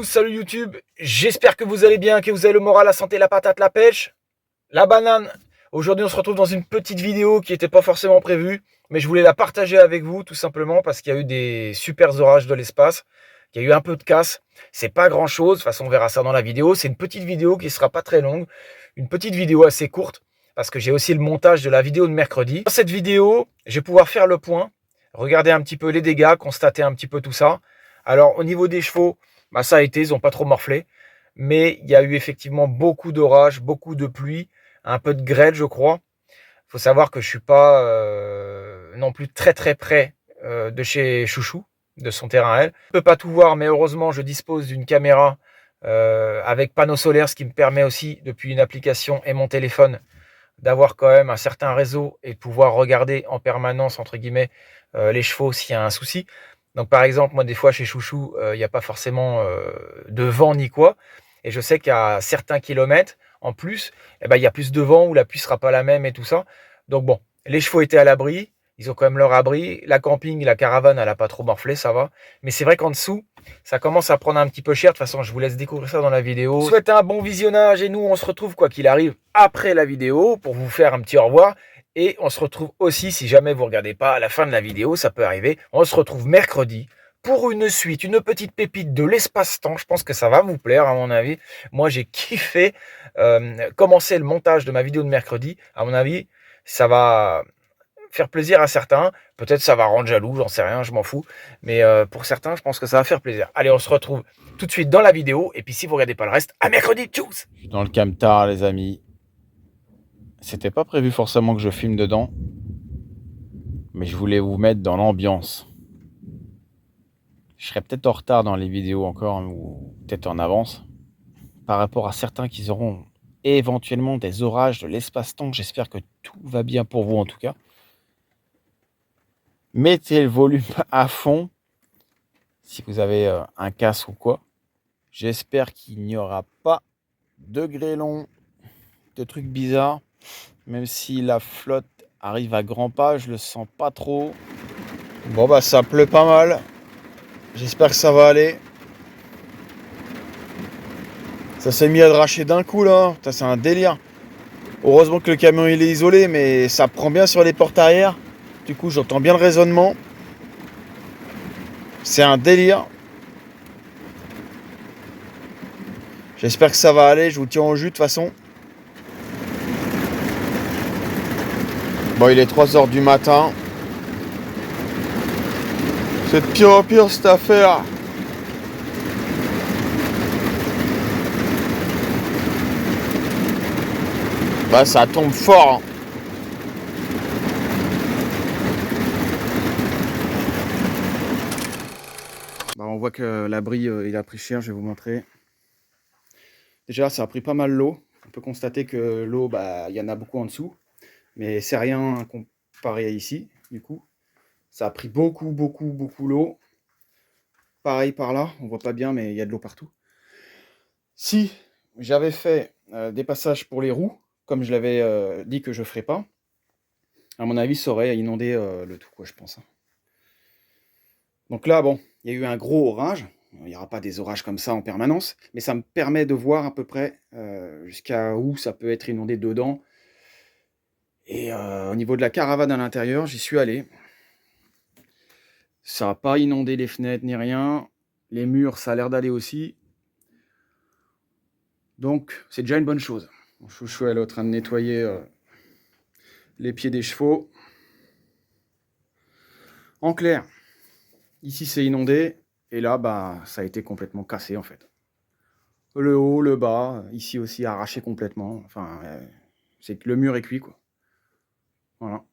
salut YouTube, j'espère que vous allez bien, que vous avez le moral, la santé, la patate, la pêche, la banane. Aujourd'hui on se retrouve dans une petite vidéo qui n'était pas forcément prévue, mais je voulais la partager avec vous tout simplement parce qu'il y a eu des super orages de l'espace, qu'il y a eu un peu de casse. C'est pas grand chose, de toute façon on verra ça dans la vidéo, c'est une petite vidéo qui sera pas très longue, une petite vidéo assez courte, parce que j'ai aussi le montage de la vidéo de mercredi. Dans cette vidéo, je vais pouvoir faire le point, regarder un petit peu les dégâts, constater un petit peu tout ça. Alors au niveau des chevaux, bah, ça a été, ils n'ont pas trop morflé. Mais il y a eu effectivement beaucoup d'orages, beaucoup de pluie, un peu de grêle, je crois. Il faut savoir que je ne suis pas non plus très très près de chez Chouchou, de son terrain à elle. Je ne peux pas tout voir, mais heureusement, je dispose d'une caméra avec panneau solaire, ce qui me permet aussi, depuis une application et mon téléphone, d'avoir quand même un certain réseau et de pouvoir regarder en permanence, entre guillemets, les chevaux s'il y a un souci. Donc par exemple, moi des fois chez Chouchou, il n'y a pas forcément de vent ni quoi. Et je sais qu'à certains kilomètres, en plus, eh ben, il y a plus de vent ou la pluie sera pas la même et tout ça. Donc bon, les chevaux étaient à l'abri, ils ont quand même leur abri. La camping, la caravane, elle n'a pas trop morflé, ça va. Mais c'est vrai qu'en dessous, ça commence à prendre un petit peu cher. De toute façon, je vous laisse découvrir ça dans la vidéo. Je vous souhaite un bon visionnage et nous, on se retrouve quoi qu'il arrive après la vidéo pour vous faire un petit au revoir. Et on se retrouve aussi, si jamais vous ne regardez pas à la fin de la vidéo, ça peut arriver, on se retrouve mercredi pour une suite, une petite pépite de l'espace-temps. Je pense que ça va vous plaire, à mon avis. Moi, j'ai kiffé commencer le montage de ma vidéo de mercredi. À mon avis, ça va faire plaisir à certains. Peut-être ça va rendre jaloux, j'en sais rien, je m'en fous. Mais pour certains, je pense que ça va faire plaisir. Allez, on se retrouve tout de suite dans la vidéo. Et puis si vous ne regardez pas le reste, à mercredi, tchuss! Je suis dans le camtar, les amis. C'était pas prévu forcément que je filme dedans, mais je voulais vous mettre dans l'ambiance. Je serai peut-être en retard dans les vidéos encore, ou peut-être en avance, par rapport à certains qui auront éventuellement des orages de l'espace-temps. J'espère que tout va bien pour vous en tout cas. Mettez le volume à fond si vous avez un casque ou quoi. J'espère qu'il n'y aura pas de grêlons, de trucs bizarres. Même si la flotte arrive à grands pas, je le sens pas trop. Bon bah ça pleut pas mal. J'espère que ça va aller. Ça s'est mis à dracher d'un coup là. C'est un délire. Heureusement que le camion il est isolé, mais ça prend bien sur les portes arrière. Du coup j'entends bien le résonnement. C'est un délire. J'espère que ça va aller. Je vous tiens au jus de toute façon. Bon, il est 3 h du matin. C'est de pire en pire cette affaire. Bah ça tombe fort. Bah, on voit que l'abri il a pris cher, je vais vous montrer. Déjà ça a pris pas mal l'eau. On peut constater que l'eau, bah, il y en a beaucoup en dessous. Mais c'est rien comparé à ici, du coup. Ça a pris beaucoup l'eau. Pareil par là, on voit pas bien, mais il y a de l'eau partout. Si j'avais fait des passages pour les roues, comme je l'avais dit que je ferais pas, à mon avis, ça aurait inondé le tout, quoi, je pense. Donc là, bon, il y a eu un gros orage. Il n'y aura pas des orages comme ça en permanence, mais ça me permet de voir à peu près jusqu'à où ça peut être inondé dedans. Et au niveau de la caravane à l'intérieur, j'y suis allé. Ça n'a pas inondé les fenêtres ni rien. Les murs, ça a l'air d'aller aussi. Donc, c'est déjà une bonne chose. Mon chouchou, elle est en train de nettoyer les pieds des chevaux. En clair, ici c'est inondé. Et là, bah, ça a été complètement cassé en fait. Le haut, le bas, ici aussi arraché complètement. Enfin, c'est que le mur est cuit, quoi. Voilà.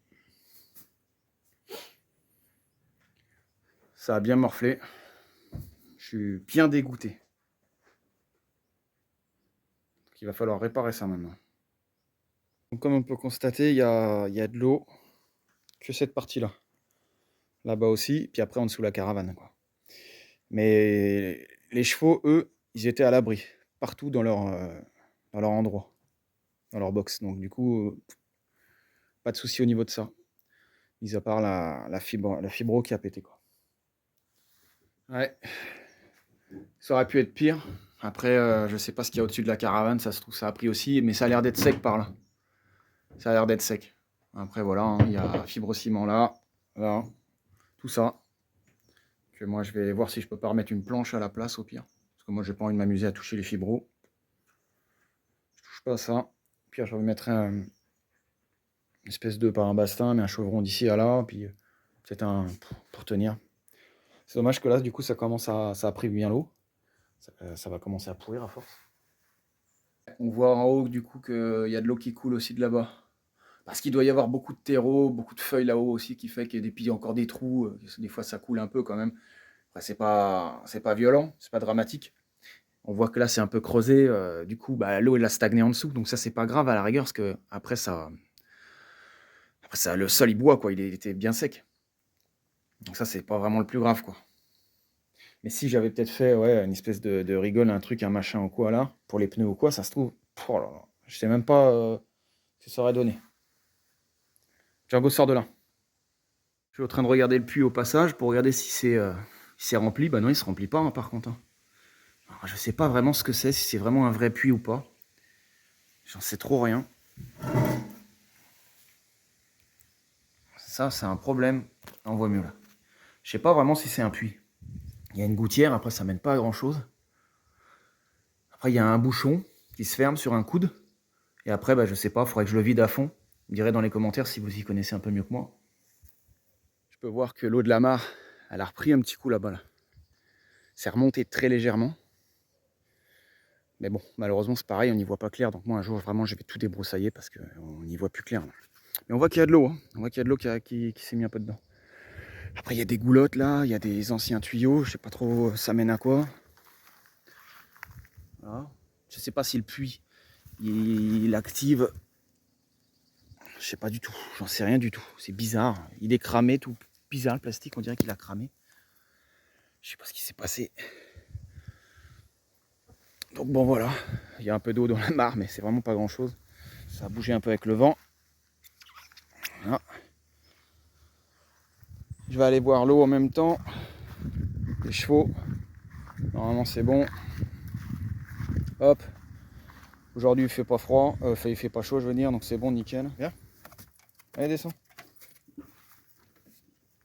Ça a bien morflé. Je suis bien dégoûté. Donc, il va falloir réparer ça maintenant. Donc, comme on peut constater, il y a de l'eau que cette partie-là. Là-bas aussi, puis après en dessous la caravane, quoi. Mais les chevaux, eux, ils étaient à l'abri, partout dans leur endroit, dans leur box. Donc du coup, pas de souci au niveau de ça. Mis à part la fibro qui a pété, quoi. Ouais. Ça aurait pu être pire. Après, je sais pas ce qu'il y a au-dessus de la caravane, ça se trouve ça a pris aussi, mais ça a l'air d'être sec par là. Ça a l'air d'être sec. Après voilà, hein, il y a fibre-ciment là, tout ça. Que moi je vais voir si je peux pas remettre une planche à la place au pire. Parce que moi j'ai pas envie de m'amuser à toucher les fibros. Je touche pas à ça. Au pire je remettrai une espèce de, pas un bastin, mais un chevron d'ici à là, puis peut-être un pour tenir. C'est dommage que là du coup ça a pris bien l'eau. Ça va commencer à pourrir à force. On voit en haut du coup qu'il y a de l'eau qui coule aussi de là-bas. Parce qu'il doit y avoir beaucoup de terreau, beaucoup de feuilles là-haut aussi qui fait qu'il y a encore des trous. Des fois ça coule un peu quand même. Après c'est pas violent, c'est pas dramatique. On voit que là c'est un peu creusé. Du coup l'eau elle a stagné en dessous. Donc ça c'est pas grave à la rigueur parce que après ça le sol il boit quoi. Il était bien sec. Donc ça c'est pas vraiment le plus grave quoi. Mais si j'avais peut-être fait une espèce de rigole, un truc, un machin ou quoi là, pour les pneus ou quoi, ça se trouve, oh là là, je sais même pas ce que ça aurait donné. Django sort de là. Je suis en train de regarder le puits au passage pour regarder si c'est rempli. Bah non, il se remplit pas hein, par contre. Hein. Alors, je sais pas vraiment ce que c'est, si c'est vraiment un vrai puits ou pas. J'en sais trop rien. Ça, c'est un problème. On voit mieux là. Je sais pas vraiment si c'est un puits. Il y a une gouttière, après ça mène pas à grand chose. Après il y a un bouchon qui se ferme sur un coude. Et après, je sais pas, il faudrait que je le vide à fond. Vous me direz dans les commentaires si vous y connaissez un peu mieux que moi. Je peux voir que l'eau de la mare, elle a repris un petit coup là-bas. Là. C'est remonté très légèrement. Mais bon, malheureusement c'est pareil, on n'y voit pas clair. Donc moi un jour vraiment je vais tout débroussailler parce qu'on n'y voit plus clair. Là. Mais on voit qu'il y a de l'eau. Hein. On voit qu'il y a de l'eau qui s'est mis un peu dedans. Après il y a des goulottes là, il y a des anciens tuyaux, je sais pas trop ça mène à quoi. Voilà. Je sais pas si le puits il active. Je sais pas du tout, j'en sais rien du tout. C'est bizarre, il est cramé, tout bizarre le plastique, on dirait qu'il a cramé. Je sais pas ce qui s'est passé. Donc bon voilà, il y a un peu d'eau dans la mare, mais c'est vraiment pas grand chose. Ça a bougé un peu avec le vent. Voilà. Je vais aller boire l'eau en même temps. Les chevaux. Normalement c'est bon. Hop. Aujourd'hui il fait pas froid. Il fait pas chaud je veux dire, donc c'est bon, nickel. Viens. Allez descends.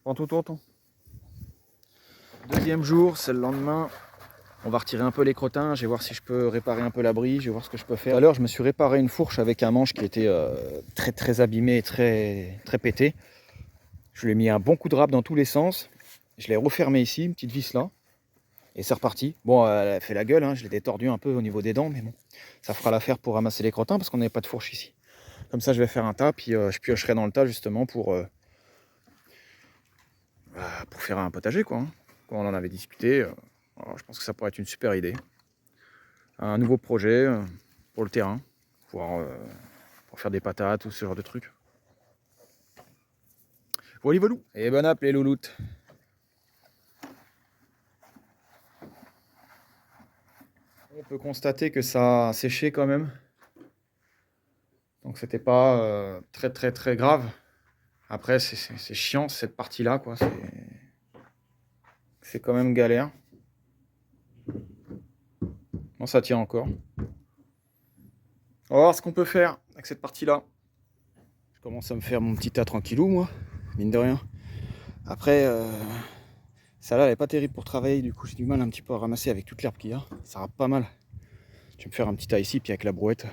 Prends tout ton temps. Deuxième jour, c'est le lendemain. On va retirer un peu les crottins. Je vais voir si je peux réparer un peu l'abri. Je vais voir ce que je peux faire. Tout à l'heure je me suis réparé une fourche avec un manche qui était très très abîmé, très pété. Je lui ai mis un bon coup de râpe dans tous les sens. Je l'ai refermé ici, une petite vis là. Et c'est reparti. Bon, elle a fait la gueule, hein. Je l'ai détordu un peu au niveau des dents, mais bon, ça fera l'affaire pour ramasser les crottins parce qu'on n'avait pas de fourche ici. Comme ça, je vais faire un tas, puis je piocherai dans le tas justement pour faire un potager, quoi. Hein. Quand on en avait discuté, je pense que ça pourrait être une super idée. Un nouveau projet pour le terrain, pour faire des patates ou ce genre de trucs. Voilà, voilou. Et bon app les louloutes. On peut constater que ça a séché quand même. Donc c'était pas très grave. Après c'est chiant cette partie là quoi. C'est quand même galère. Bon ça tient encore. On va voir ce qu'on peut faire avec cette partie là. Je commence à me faire mon petit tas tranquillou moi, mine de rien. Après ça là elle est pas terrible pour travailler, du coup j'ai du mal un petit peu à ramasser avec toute l'herbe qu'il y a. Ça râpe pas mal. Je vais me faire un petit tas ici, puis avec la brouette,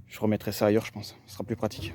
je remettrai ça ailleurs je pense. Ce sera plus pratique.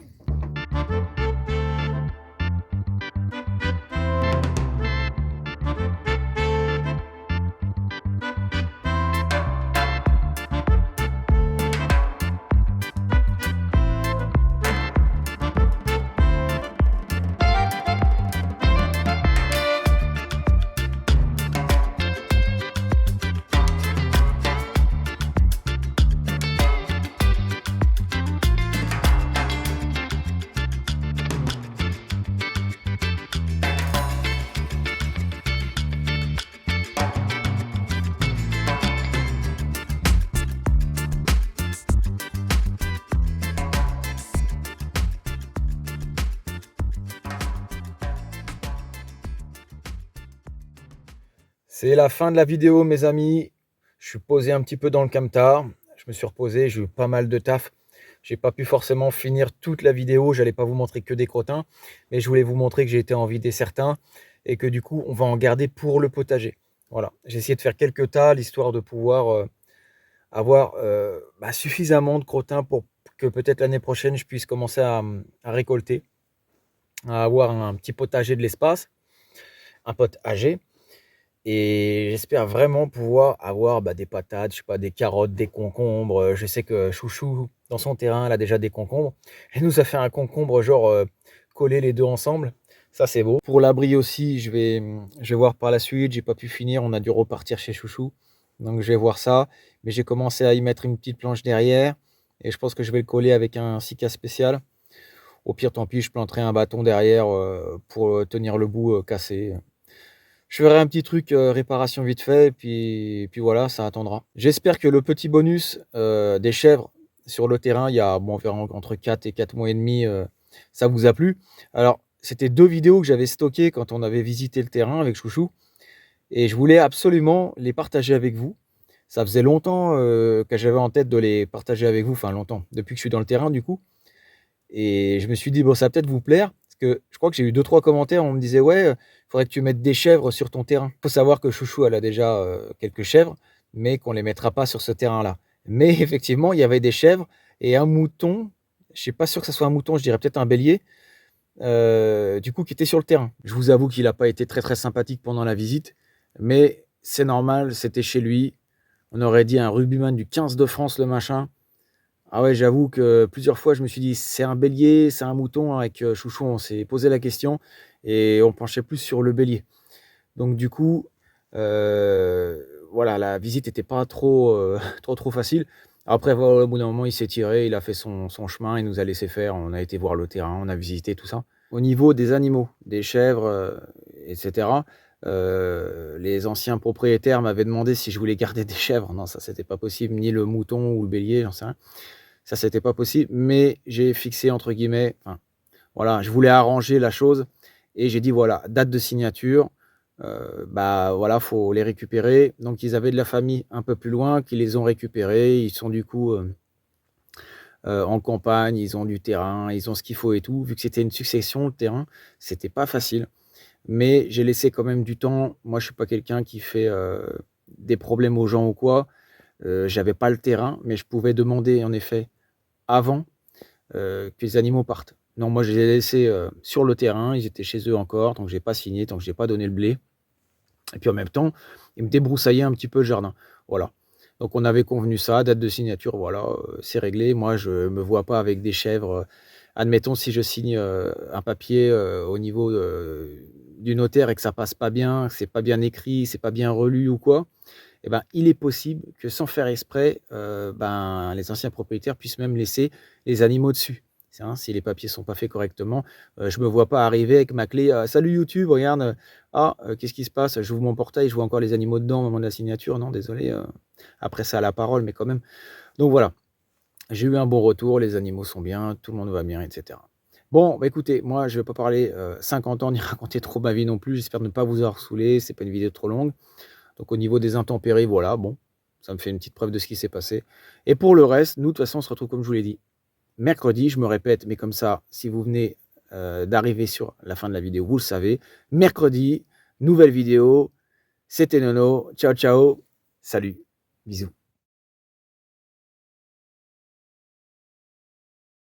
C'est la fin de la vidéo, mes amis. Je suis posé un petit peu dans le camtar. Je me suis reposé, j'ai eu pas mal de taf. J'ai pas pu forcément finir toute la vidéo. J'allais pas vous montrer que des crottins, mais je voulais vous montrer que j'ai été en vider certains et que du coup, on va en garder pour le potager. Voilà, j'ai essayé de faire quelques tas, l'histoire de pouvoir avoir suffisamment de crottins pour que peut-être l'année prochaine, je puisse commencer à récolter, à avoir un petit potager de l'espace, un potager. Et j'espère vraiment pouvoir avoir des patates, je sais pas, des carottes, des concombres. Je sais que Chouchou, dans son terrain, elle a déjà des concombres. Elle nous a fait un concombre, genre coller les deux ensemble. Ça, c'est beau. Pour l'abri aussi, je vais voir par la suite. J'ai pas pu finir. On a dû repartir chez Chouchou. Donc, je vais voir ça. Mais j'ai commencé à y mettre une petite planche derrière. Et je pense que je vais le coller avec un Sika spécial. Au pire, tant pis, je planterai un bâton derrière pour tenir le bout cassé. Je ferai un petit truc réparation vite fait, et puis voilà, ça attendra. J'espère que le petit bonus des chèvres sur le terrain, il y a environ entre 4 et 4 mois et demi, ça vous a plu. Alors, c'était 2 vidéos que j'avais stockées quand on avait visité le terrain avec Chouchou, et je voulais absolument les partager avec vous. Ça faisait longtemps que j'avais en tête de les partager avec vous, enfin longtemps, depuis que je suis dans le terrain du coup. Et je me suis dit, bon, ça va peut-être vous plaire, parce que je crois que j'ai eu 2-3 commentaires, on me disait, ouais, il faudrait que tu mettes des chèvres sur ton terrain. Il faut savoir que Chouchou, elle a déjà quelques chèvres, mais qu'on ne les mettra pas sur ce terrain-là. Mais effectivement, il y avait des chèvres et un mouton, je ne suis pas sûr que ce soit un mouton, je dirais peut-être un bélier, du coup, qui était sur le terrain. Je vous avoue qu'il n'a pas été très très sympathique pendant la visite, mais c'est normal, c'était chez lui. On aurait dit un rugbyman du 15 de France, le machin. Ah ouais, j'avoue que plusieurs fois, je me suis dit: «C'est un bélier, c'est un mouton?» Avec, Chouchou, on s'est posé la question et on penchait plus sur le bélier. Donc du coup, voilà, la visite était pas trop, trop facile. Après voilà, au bout d'un moment, il s'est tiré, il a fait son chemin, il nous a laissé faire. On a été voir le terrain, on a visité tout ça. Au niveau des animaux, des chèvres, et cetera, les anciens propriétaires m'avaient demandé si je voulais garder des chèvres. Non, ça, c'était pas possible, ni le mouton ou le bélier, j'en sais rien. Ça, c'était pas possible, mais j'ai fixé entre guillemets, enfin, voilà, je voulais arranger la chose et j'ai dit: «Voilà, date de signature, voilà, faut les récupérer». Donc ils avaient de la famille un peu plus loin qui les ont récupérés. Ils sont du coup, en campagne, ils ont du terrain, ils ont ce qu'il faut et tout. Vu que c'était une succession, le terrain, c'était pas facile, mais j'ai laissé quand même du temps. Moi, je suis pas quelqu'un qui fait, des problèmes aux gens ou quoi. J'avais pas le terrain, mais je pouvais demander en effet avant, que les animaux partent. Non, moi je les ai laissés, sur le terrain, ils étaient chez eux encore, donc j'ai pas signé, tant que j'ai pas donné le blé et puis en même temps, ils me débrousaillaient un petit peu le jardin. Voilà. Donc on avait convenu ça, date de signature, voilà, c'est réglé. Moi je me vois pas avec des chèvres, admettons si je signe, un papier, au niveau, du notaire et que ça passe pas bien, que c'est pas bien écrit, c'est pas bien relu ou quoi, et ben, il est possible que sans faire exprès, les anciens propriétaires puissent même laisser les animaux dessus. Hein, si les papiers sont pas faits correctement, je me vois pas arriver avec ma clé, «Salut YouTube, regarde, qu'est-ce qui se passe?» J'ouvre mon portail, je vois encore les animaux dedans au moment de la signature. Non désolé, après ça à la parole, mais quand même. Donc voilà, j'ai eu un bon retour, les animaux sont bien, tout le monde va bien et cetera. Bon, écoutez, moi je vais pas parler, 50 ans ni raconter trop ma vie non plus. J'espère ne pas vous avoir saoulé, c'est pas une vidéo trop longue. Donc au niveau des intempéries, voilà, bon, ça me fait une petite preuve de ce qui s'est passé. Et pour le reste, nous, de toute façon, on se retrouve comme je vous l'ai dit, mercredi, je me répète, mais comme ça, si vous venez d'arriver sur la fin de la vidéo, vous le savez. Mercredi, nouvelle vidéo. C'était Nono. Ciao, ciao. Salut. Bisous.